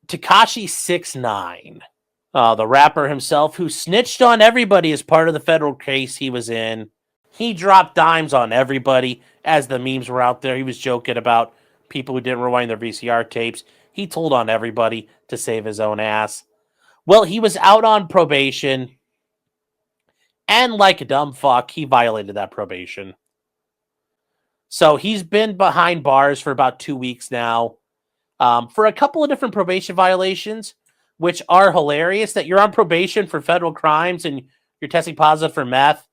Tekashi 6ix9ine, the rapper himself, who snitched on everybody as part of the federal case he was in. He dropped dimes on everybody as the memes were out there. He was joking about people who didn't rewind their VCR tapes. He told on everybody to save his own ass. Well, he was out on probation, and like a dumb fuck, he violated that probation. So he's been behind bars for about 2 weeks now for a couple of different probation violations, which are hilarious. That you're on probation for federal crimes and you're testing positive for meth,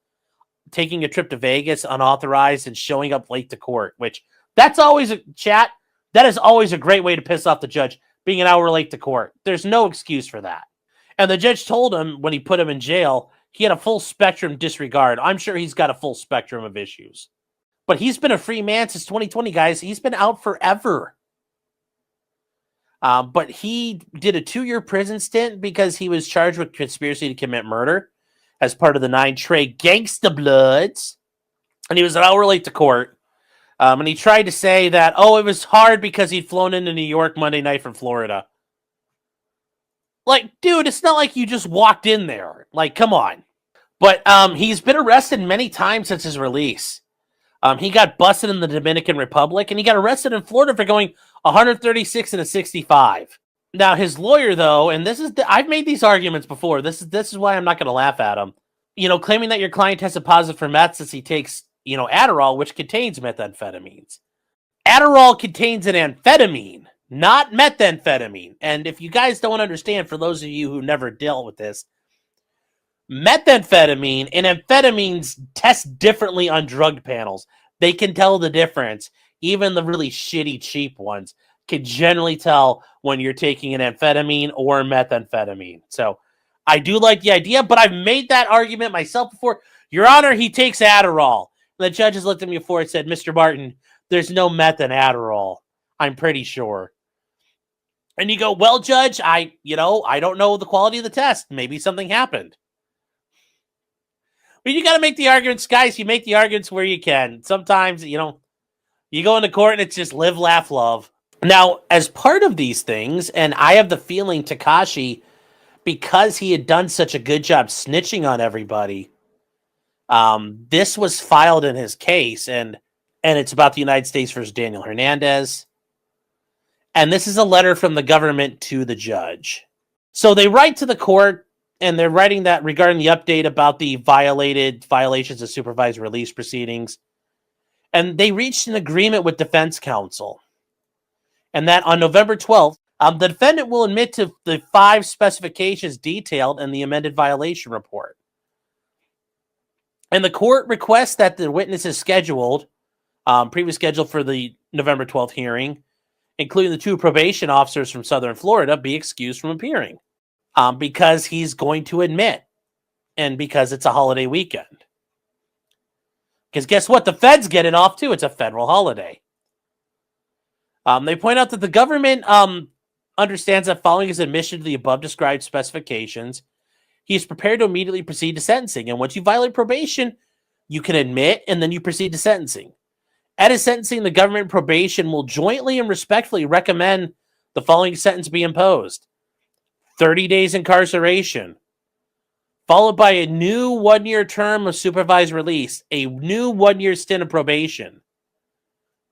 taking a trip to Vegas unauthorized, and showing up late to court, which that's always a chat. That is always a great way to piss off the judge, being an hour late to court. There's no excuse for that. And the judge told him when he put him in jail, he had a full spectrum disregard. I'm sure he's got a full spectrum of issues. But he's been a free man since 2020, guys. He's been out forever. But he did a 2-year prison stint because he was charged with conspiracy to commit murder as part of the 9 Trey Gangsta Bloods. And he was an hour late to court. And he tried to say that, it was hard because he'd flown into New York Monday night from Florida. Like, dude, it's not like you just walked in there. Like, come on. But he's been arrested many times since his release. He got busted in the Dominican Republic, and he got arrested in Florida for going 136 and a 65. Now, his lawyer, though, and I've made these arguments before. This is why I'm not going to laugh at him. Claiming that your client tested positive for meth since he takes, Adderall, which contains methamphetamines. Adderall contains an amphetamine, not methamphetamine. And if you guys don't understand, for those of you who never dealt with this, methamphetamine and amphetamines test differently on drug panels. They can tell the difference. Even the really shitty, cheap ones can generally tell when you're taking an amphetamine or methamphetamine. So I do like the idea, but I've made that argument myself before. Your Honor, he takes Adderall. The judges looked at me before and said, Mr. Martin, there's no meth in Adderall. I'm pretty sure. And you go, well, Judge, I don't know the quality of the test. Maybe something happened. But you got to make the arguments, guys. You make the arguments where you can. Sometimes, you go into court and it's just live, laugh, love. Now, as part of these things, and I have the feeling Tekashi, because he had done such a good job snitching on everybody, this was filed in his case, and it's about the United States versus Daniel Hernandez. And this is a letter from the government to the judge. So they write to the court, and they're writing that regarding the update about the violations of supervised release proceedings. And they reached an agreement with defense counsel. And that on November 12th, the defendant will admit to the 5 specifications detailed in the amended violation report. And the court requests that the witness is scheduled, previous scheduled for the November 12th hearing, including the 2 probation officers from Southern Florida, be excused from appearing. Because he's going to admit, and because it's a holiday weekend. Because guess what? The feds get it off too. It's a federal holiday. They point out that the government understands that following his admission to the above described specifications, he is prepared to immediately proceed to sentencing. And once you violate probation, you can admit and then you proceed to sentencing. At his sentencing, the government and probation will jointly and respectfully recommend the following sentence be imposed. 30 days incarceration, followed by a new 1-year term of supervised release, a new 1-year stint of probation,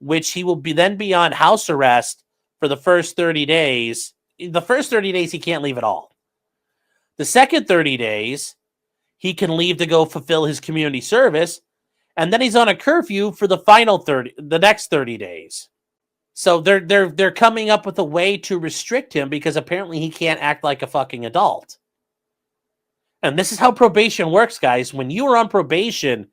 which he will then be on house arrest for the first 30 days. The first 30 days, he can't leave at all. The second 30 days, he can leave to go fulfill his community service, and then he's on a curfew for the next 30 days. So they're coming up with a way to restrict him because apparently he can't act like a fucking adult. And this is how probation works, guys. When you are on probation,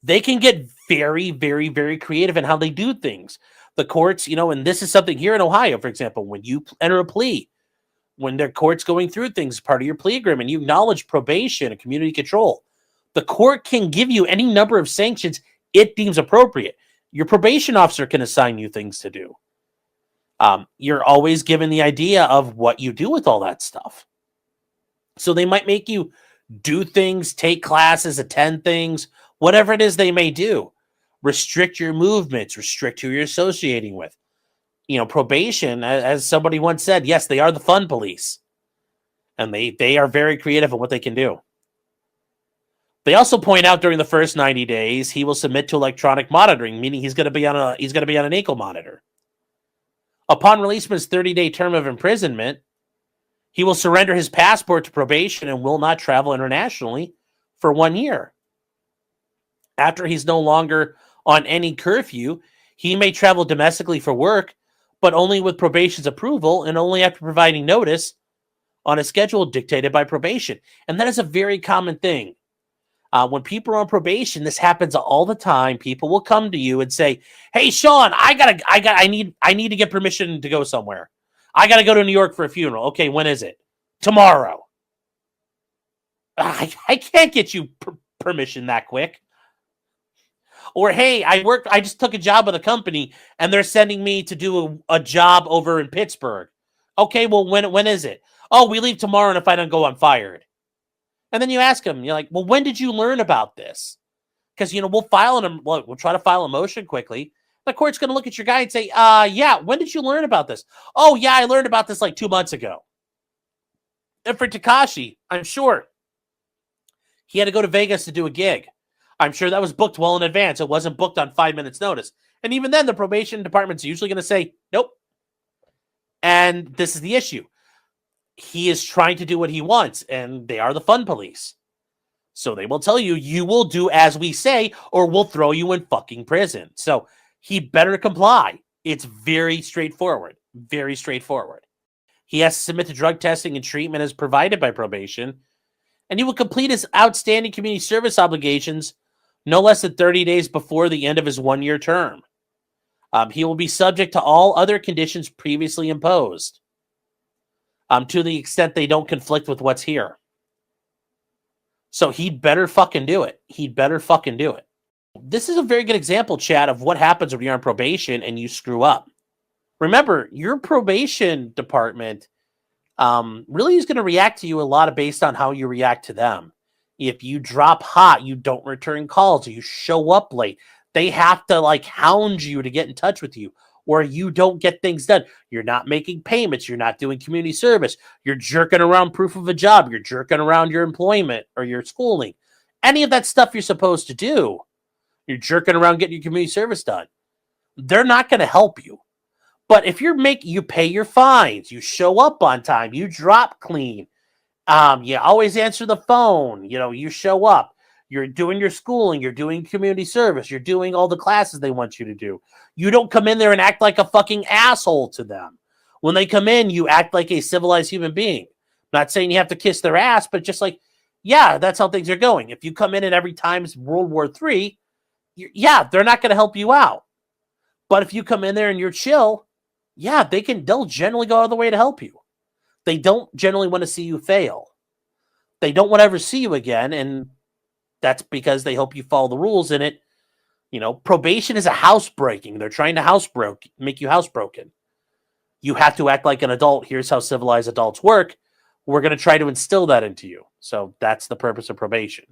they can get very, very, very creative in how they do things. The courts, and this is something here in Ohio, for example, when you enter a plea, when the court's going through things, part of your plea agreement, you acknowledge probation and community control. The court can give you any number of sanctions it deems appropriate. Your probation officer can assign you things to do. You're always given the idea of what you do with all that stuff. So they might make you do things, take classes, attend things, whatever it is they may do. Restrict your movements, restrict who you're associating with. probation, as somebody once said, yes, they are the fun police. And they are very creative in what they can do. They also point out during the first 90 days, he will submit to electronic monitoring, meaning he's going to be on an ankle monitor. Upon release from his 30-day term of imprisonment, he will surrender his passport to probation and will not travel internationally for 1 year. After he's no longer on any curfew, he may travel domestically for work, but only with probation's approval and only after providing notice on a schedule dictated by probation. And that is a very common thing. When people are on probation, this happens all the time. People will come to you and say, "Hey, Sean, I need to get permission to go somewhere. I got to go to New York for a funeral." Okay, when is it? Tomorrow. I can't get you permission that quick. Or, hey, I just took a job with a company and they're sending me to do a job over in Pittsburgh. Okay, well, when is it? Oh, we leave tomorrow, and if I don't go, I'm fired. And then you ask them, you're like, well, when did you learn about this? Because, we'll try to file a motion quickly. The court's going to look at your guy and say, yeah, when did you learn about this? Oh, yeah, I learned about this like 2 months ago. And for Tekashi, I'm sure he had to go to Vegas to do a gig. I'm sure that was booked well in advance. It wasn't booked on 5 minutes notice. And even then, the probation department's usually going to say, nope. And this is the issue. He is trying to do what he wants, and they are the fun police. So they will tell you, you will do as we say, or we'll throw you in fucking prison. So he better comply. It's very straightforward. Very straightforward. He has to submit to drug testing and treatment as provided by probation, and he will complete his outstanding community service obligations no less than 30 days before the end of his 1-year term. He will be subject to all other conditions previously imposed, to the extent they don't conflict with what's here. So he'd better fucking do it. He'd better fucking do it. This is a very good example, Chad, of what happens when you're on probation and you screw up. Remember, your probation department really is going to react to you a lot based on how you react to them. If you drop hot, you don't return calls, you show up late, they have to hound you to get in touch with you, or you don't get things done. You're not making payments. You're not doing community service. You're jerking around proof of a job. You're jerking around your employment or your schooling. Any of that stuff you're supposed to do, you're jerking around getting your community service done. They're not going to help you. But if you pay your fines, you show up on time, you drop clean, you always answer the phone, you show up, you're doing your schooling, you're doing community service, you're doing all the classes they want you to do. You don't come in there and act like a fucking asshole to them. When they come in, you act like a civilized human being. I'm not saying you have to kiss their ass, but just yeah, that's how things are going. If you come in and every time's World War III, they're not going to help you out. But if you come in there and you're chill, yeah, they'll generally go out of the way to help you. They don't generally want to see you fail. They don't want to ever see you again, and that's because they hope you follow the rules in it. Probation is a housebreaking. They're trying to make you housebroken. You have to act like an adult. Here's how civilized adults work. We're going to try to instill that into you. So that's the purpose of probation.